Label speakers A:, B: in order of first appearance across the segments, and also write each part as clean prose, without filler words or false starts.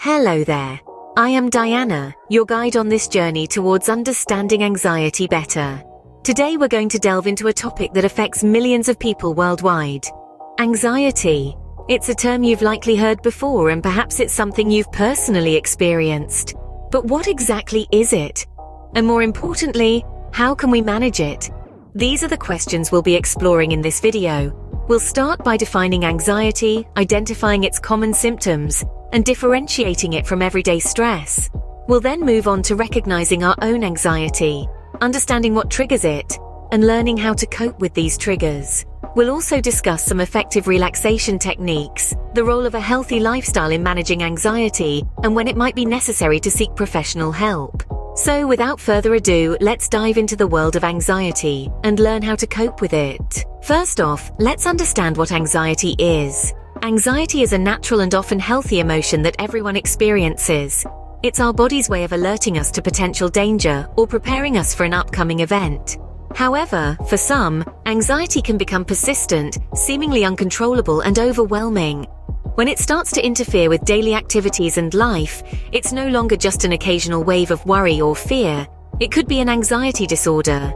A: Hello there. I am Diana, your guide on this journey towards understanding anxiety better. Today we're going to delve into a topic that affects millions of people worldwide. Anxiety. It's a term you've likely heard before, and perhaps it's something you've personally experienced. But what exactly is it? And more importantly, how can we manage it? These are the questions we'll be exploring in this video. We'll start by defining anxiety, identifying its common symptoms, and differentiating it from everyday stress. We'll then move on to recognizing our own anxiety, understanding what triggers it, and learning how to cope with these triggers. We'll also discuss some effective relaxation techniques, the role of a healthy lifestyle in managing anxiety, and when it might be necessary to seek professional help. So without further ado, let's dive into the world of anxiety and learn how to cope with it. First off, let's understand what anxiety is. Anxiety is a natural and often healthy emotion that everyone experiences. It's our body's way of alerting us to potential danger or preparing us for an upcoming event. However, for some, anxiety can become persistent, seemingly uncontrollable and overwhelming. When it starts to interfere with daily activities and life, it's no longer just an occasional wave of worry or fear. It could be an anxiety disorder.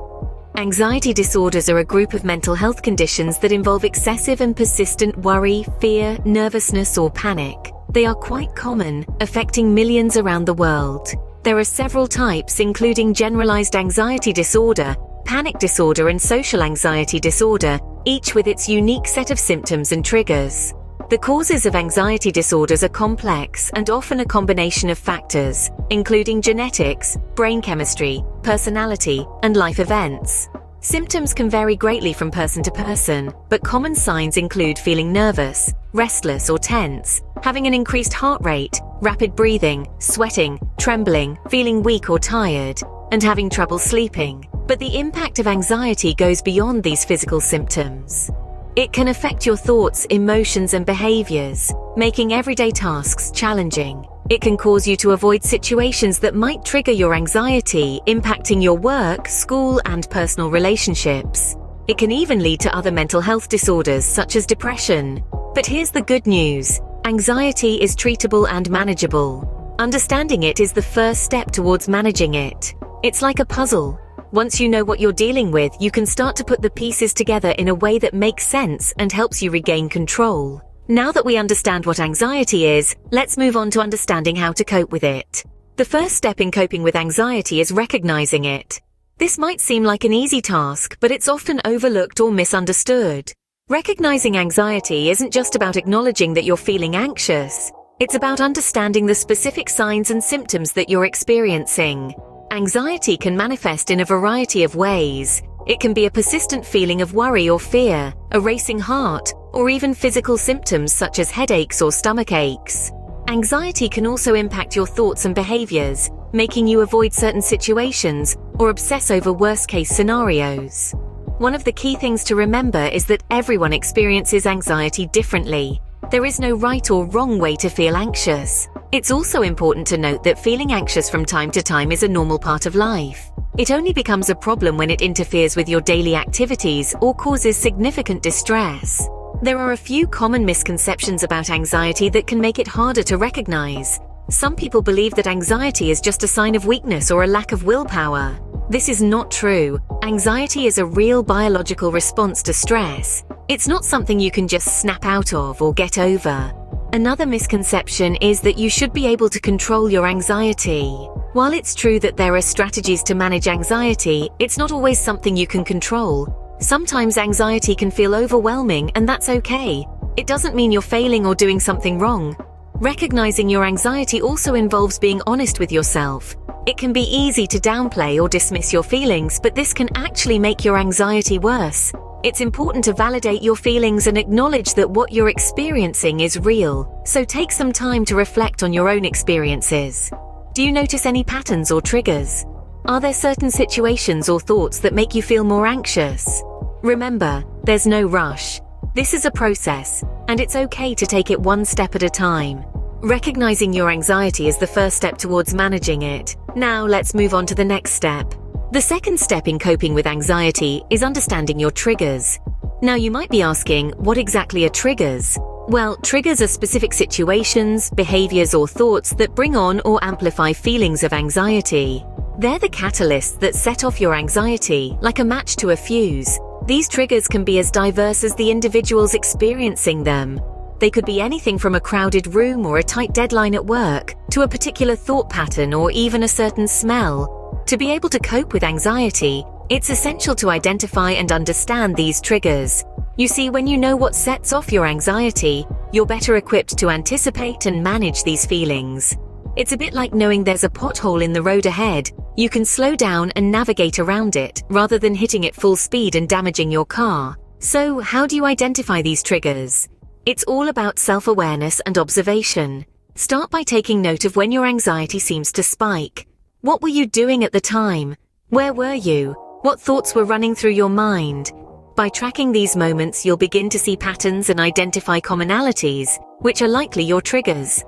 A: Anxiety disorders are a group of mental health conditions that involve excessive and persistent worry, fear, nervousness, or panic. They are quite common, affecting millions around the world. There are several types, including generalized anxiety disorder, panic disorder, and social anxiety disorder, each with its unique set of symptoms and triggers. The causes of anxiety disorders are complex and often a combination of factors, including genetics, brain chemistry, personality, and life events. Symptoms can vary greatly from person to person, but common signs include feeling nervous, restless or tense, having an increased heart rate, rapid breathing, sweating, trembling, feeling weak or tired, and having trouble sleeping. But the impact of anxiety goes beyond these physical symptoms. It can affect your thoughts, emotions, and behaviors, making everyday tasks challenging. It can cause you to avoid situations that might trigger your anxiety, impacting your work, school, and personal relationships. It can even lead to other mental health disorders such as depression. But here's the good news. Anxiety is treatable and manageable. Understanding it is the first step towards managing it. It's like a puzzle. Once you know what you're dealing with, you can start to put the pieces together in a way that makes sense and helps you regain control. Now that we understand what anxiety is, let's move on to understanding how to cope with it. The first step in coping with anxiety is recognizing it. This might seem like an easy task, but it's often overlooked or misunderstood. Recognizing anxiety isn't just about acknowledging that you're feeling anxious. It's about understanding the specific signs and symptoms that you're experiencing. Anxiety can manifest in a variety of ways. It can be a persistent feeling of worry or fear, a racing heart, or even physical symptoms such as headaches or stomach aches. Anxiety can also impact your thoughts and behaviors, making you avoid certain situations or obsess over worst-case scenarios. One of the key things to remember is that everyone experiences anxiety differently. There is no right or wrong way to feel anxious. It's also important to note that feeling anxious from time to time is a normal part of life. It only becomes a problem when it interferes with your daily activities or causes significant distress. There are a few common misconceptions about anxiety that can make it harder to recognize. Some people believe that anxiety is just a sign of weakness or a lack of willpower. This is not true. Anxiety is a real biological response to stress. It's not something you can just snap out of or get over. Another misconception is that you should be able to control your anxiety. While it's true that there are strategies to manage anxiety, it's not always something you can control. Sometimes anxiety can feel overwhelming, and that's okay. It doesn't mean you're failing or doing something wrong. Recognizing your anxiety also involves being honest with yourself. It can be easy to downplay or dismiss your feelings, but this can actually make your anxiety worse. It's important to validate your feelings and acknowledge that what you're experiencing is real. So take some time to reflect on your own experiences. Do you notice any patterns or triggers? Are there certain situations or thoughts that make you feel more anxious? Remember, there's no rush. This is a process, and it's okay to take it one step at a time. Recognizing your anxiety is the first step towards managing it. Now let's move on to the next step. The second step in coping with anxiety is understanding your triggers. Now you might be asking, what exactly are triggers? Well, triggers are specific situations, behaviors, or thoughts that bring on or amplify feelings of anxiety. They're the catalysts that set off your anxiety, like a match to a fuse. These triggers can be as diverse as the individuals experiencing them. They could be anything from a crowded room or a tight deadline at work, to a particular thought pattern or even a certain smell. To be able to cope with anxiety, it's essential to identify and understand these triggers. You see, when you know what sets off your anxiety, you're better equipped to anticipate and manage these feelings. It's a bit like knowing there's a pothole in the road ahead. You can slow down and navigate around it, rather than hitting it full speed and damaging your car. So, how do you identify these triggers? It's all about self-awareness and observation. Start by taking note of when your anxiety seems to spike. What were you doing at the time? Where were you? What thoughts were running through your mind? By tracking these moments, you'll begin to see patterns and identify commonalities, which are likely your triggers.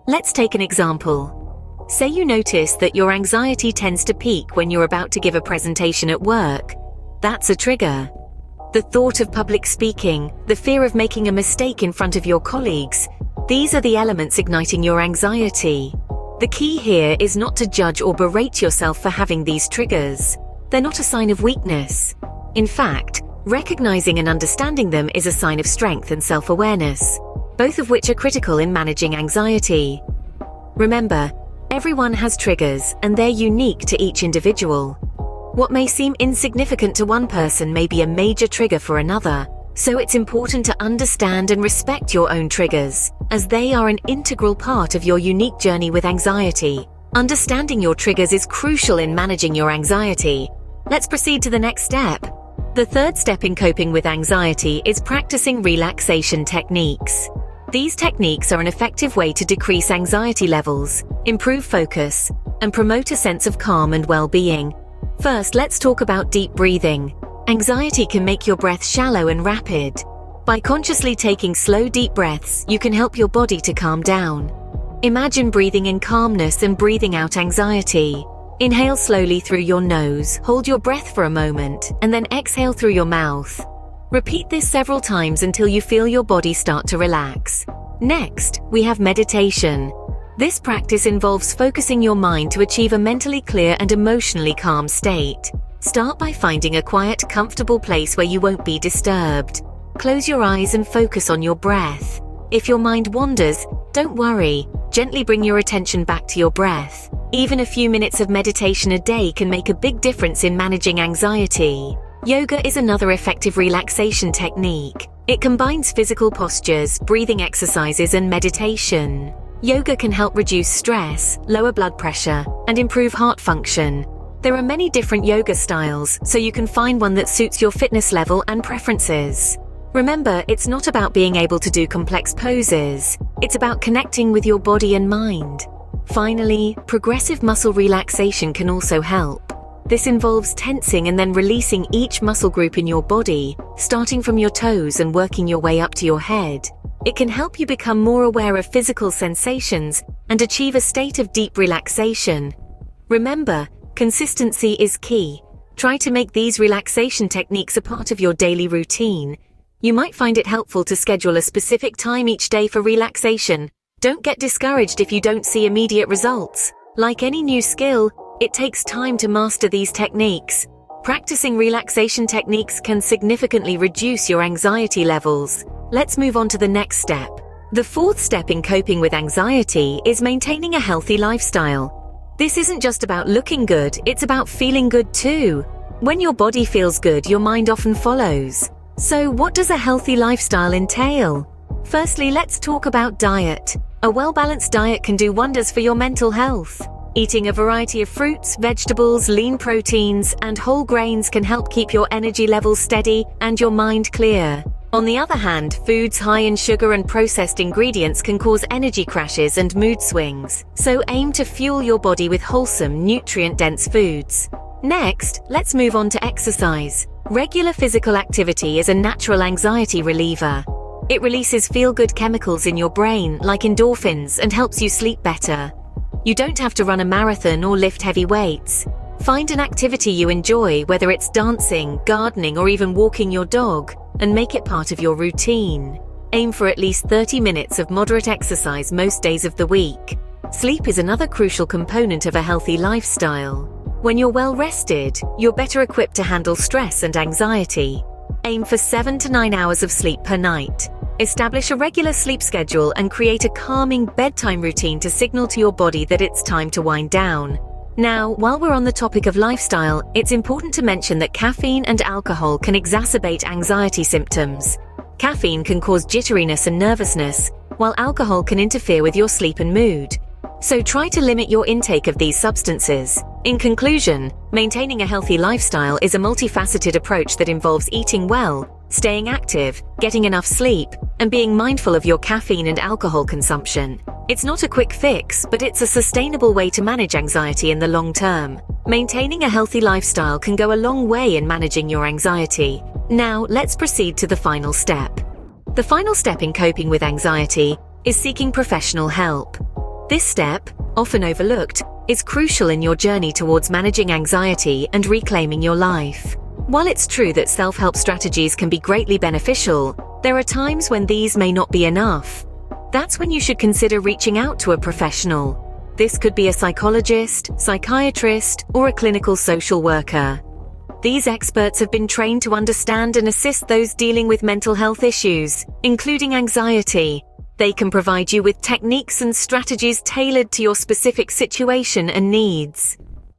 A: Let's take an example. Say you notice that your anxiety tends to peak when you're about to give a presentation at work. That's a trigger. The thought of public speaking, the fear of making a mistake in front of your colleagues, these are the elements igniting your anxiety. The key here is not to judge or berate yourself for having these triggers. They're not a sign of weakness. In fact, recognizing and understanding them is a sign of strength and self-awareness, both of which are critical in managing anxiety. Remember, everyone has triggers, and they're unique to each individual. What may seem insignificant to one person may be a major trigger for another, so it's important to understand and respect your own triggers, as they are an integral part of your unique journey with anxiety. Understanding your triggers is crucial in managing your anxiety. Let's proceed to the next step. The third step in coping with anxiety is practicing relaxation techniques. These techniques are an effective way to decrease anxiety levels, improve focus, and promote a sense of calm and well-being. First, let's talk about deep breathing. Anxiety can make your breath shallow and rapid. By consciously taking slow, deep breaths, you can help your body to calm down. Imagine breathing in calmness and breathing out anxiety. Inhale slowly through your nose, hold your breath for a moment, and then exhale through your mouth. Repeat this several times until you feel your body start to relax. Next, we have meditation. This practice involves focusing your mind to achieve a mentally clear and emotionally calm state. Start by finding a quiet, comfortable place where you won't be disturbed. Close your eyes and focus on your breath. If your mind wanders, don't worry. Gently bring your attention back to your breath. Even a few minutes of meditation a day can make a big difference in managing anxiety. Yoga is another effective relaxation technique. It combines physical postures, breathing exercises, and meditation. Yoga can help reduce stress, lower blood pressure, and improve heart function. There are many different yoga styles, so you can find one that suits your fitness level and preferences. Remember, it's not about being able to do complex poses. It's about connecting with your body and mind. Finally, progressive muscle relaxation can also help. This involves tensing and then releasing each muscle group in your body, starting from your toes and working your way up to your head. It can help you become more aware of physical sensations and achieve a state of deep relaxation. Remember, consistency is key. Try to make these relaxation techniques a part of your daily routine. You might find it helpful to schedule a specific time each day for relaxation. Don't get discouraged if you don't see immediate results. Like any new skill, it takes time to master these techniques. Practicing relaxation techniques can significantly reduce your anxiety levels. Let's move on to the next step. The fourth step in coping with anxiety is maintaining a healthy lifestyle. This isn't just about looking good, it's about feeling good too. When your body feels good, your mind often follows. So, what does a healthy lifestyle entail? Firstly, let's talk about diet. A well-balanced diet can do wonders for your mental health. Eating a variety of fruits, vegetables, lean proteins, and whole grains can help keep your energy levels steady and your mind clear. On the other hand, foods high in sugar and processed ingredients can cause energy crashes and mood swings. So aim to fuel your body with wholesome, nutrient-dense foods. Next, let's move on to exercise. Regular physical activity is a natural anxiety reliever. It releases feel-good chemicals in your brain, like endorphins, and helps you sleep better. You don't have to run a marathon or lift heavy weights. Find an activity you enjoy, whether it's dancing, gardening, or even walking your dog, and make it part of your routine. Aim for at least 30 minutes of moderate exercise most days of the week. Sleep is another crucial component of a healthy lifestyle. When you're well rested, you're better equipped to handle stress and anxiety. Aim for 7 to 9 hours of sleep per night. Establish a regular sleep schedule and create a calming bedtime routine to signal to your body that it's time to wind down. Now, while we're on the topic of lifestyle, it's important to mention that caffeine and alcohol can exacerbate anxiety symptoms. Caffeine can cause jitteriness and nervousness, while alcohol can interfere with your sleep and mood. So try to limit your intake of these substances. In conclusion, maintaining a healthy lifestyle is a multifaceted approach that involves eating well, staying active, getting enough sleep, and being mindful of your caffeine and alcohol consumption. It's not a quick fix, but it's a sustainable way to manage anxiety in the long term. Maintaining a healthy lifestyle can go a long way in managing your anxiety. Now, let's proceed to the final step. The final step in coping with anxiety is seeking professional help. This step, often overlooked, is crucial in your journey towards managing anxiety and reclaiming your life. While it's true that self-help strategies can be greatly beneficial, there are times when these may not be enough. That's when you should consider reaching out to a professional. This could be a psychologist, psychiatrist, or a clinical social worker. These experts have been trained to understand and assist those dealing with mental health issues, including anxiety. They can provide you with techniques and strategies tailored to your specific situation and needs.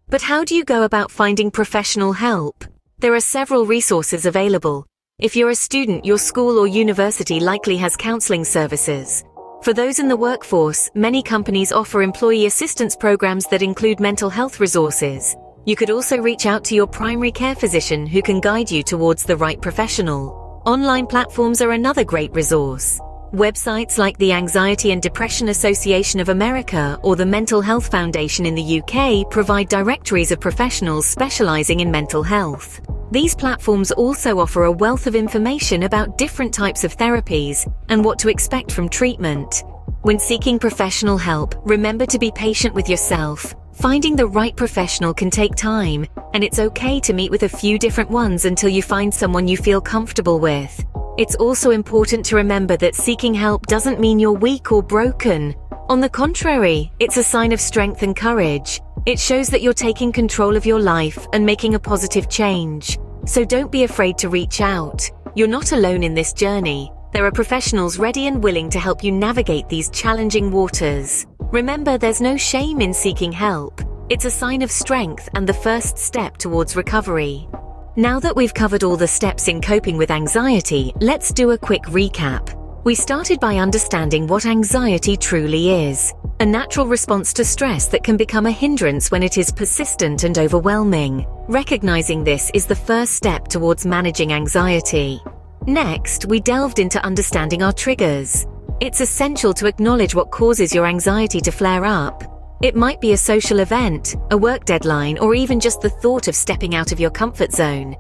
A: But how do you go about finding professional help? There are several resources available. If you're a student, your school or university likely has counseling services. For those in the workforce, many companies offer employee assistance programs that include mental health resources. You could also reach out to your primary care physician who can guide you towards the right professional. Online platforms are another great resource. Websites like the Anxiety and Depression Association of America or the Mental Health Foundation in the UK provide directories of professionals specializing in mental health. These platforms also offer a wealth of information about different types of therapies and what to expect from treatment. When seeking professional help, remember to be patient with yourself. Finding the right professional can take time, and it's okay to meet with a few different ones until you find someone you feel comfortable with. It's also important to remember that seeking help doesn't mean you're weak or broken. On the contrary, it's a sign of strength and courage. It shows that you're taking control of your life and making a positive change. So don't be afraid to reach out. You're not alone in this journey. There are professionals ready and willing to help you navigate these challenging waters. Remember, there's no shame in seeking help. It's a sign of strength and the first step towards recovery. Now that we've covered all the steps in coping with anxiety, let's do a quick recap. We started by understanding what anxiety truly is, a natural response to stress that can become a hindrance when it is persistent and overwhelming. Recognizing this is the first step towards managing anxiety. Next, we delved into understanding our triggers. It's essential to acknowledge what causes your anxiety to flare up. It might be a social event, a work deadline, or even just the thought of stepping out of your comfort zone.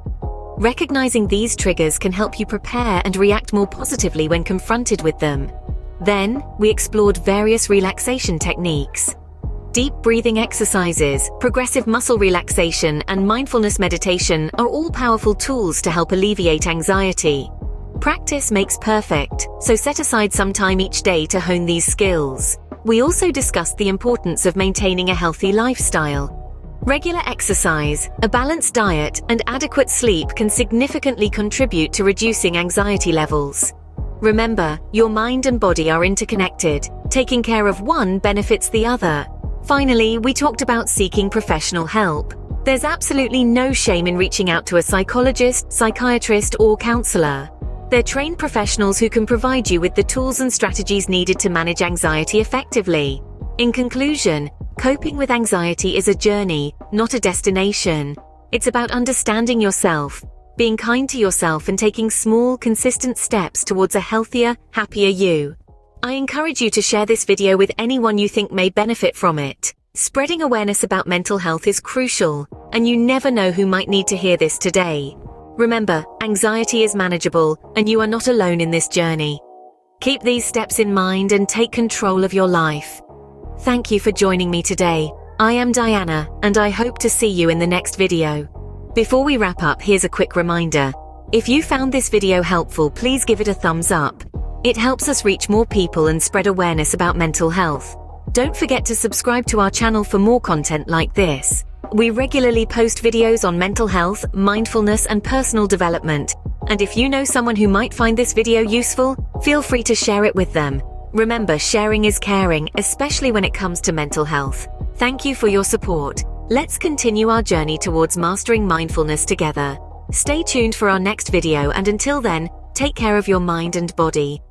A: Recognizing these triggers can help you prepare and react more positively when confronted with them. Then, we explored various relaxation techniques. Deep breathing exercises, progressive muscle relaxation, and mindfulness meditation are all powerful tools to help alleviate anxiety. Practice makes perfect, so set aside some time each day to hone these skills. We also discussed the importance of maintaining a healthy lifestyle. Regular exercise, a balanced diet, and adequate sleep can significantly contribute to reducing anxiety levels. Remember, your mind and body are interconnected. Taking care of one benefits the other. Finally, we talked about seeking professional help. There's absolutely no shame in reaching out to a psychologist, psychiatrist, or counselor. They're trained professionals who can provide you with the tools and strategies needed to manage anxiety effectively. In conclusion, coping with anxiety is a journey, not a destination. It's about understanding yourself, being kind to yourself, and taking small, consistent steps towards a healthier, happier you. I encourage you to share this video with anyone you think may benefit from it. Spreading awareness about mental health is crucial, and you never know who might need to hear this today. Remember, anxiety is manageable, and you are not alone in this journey. Keep these steps in mind and take control of your life. Thank you for joining me today. I am Diana, and I hope to see you in the next video. Before we wrap up, here's a quick reminder. If you found this video helpful, please give it a thumbs up. It helps us reach more people and spread awareness about mental health. Don't forget to subscribe to our channel for more content like this. We regularly post videos on mental health, mindfulness, and personal development. And if you know someone who might find this video useful, feel free to share it with them. Remember, sharing is caring, especially when it comes to mental health. Thank you for your support. Let's continue our journey towards mastering mindfulness together. Stay tuned for our next video, and until then, take care of your mind and body.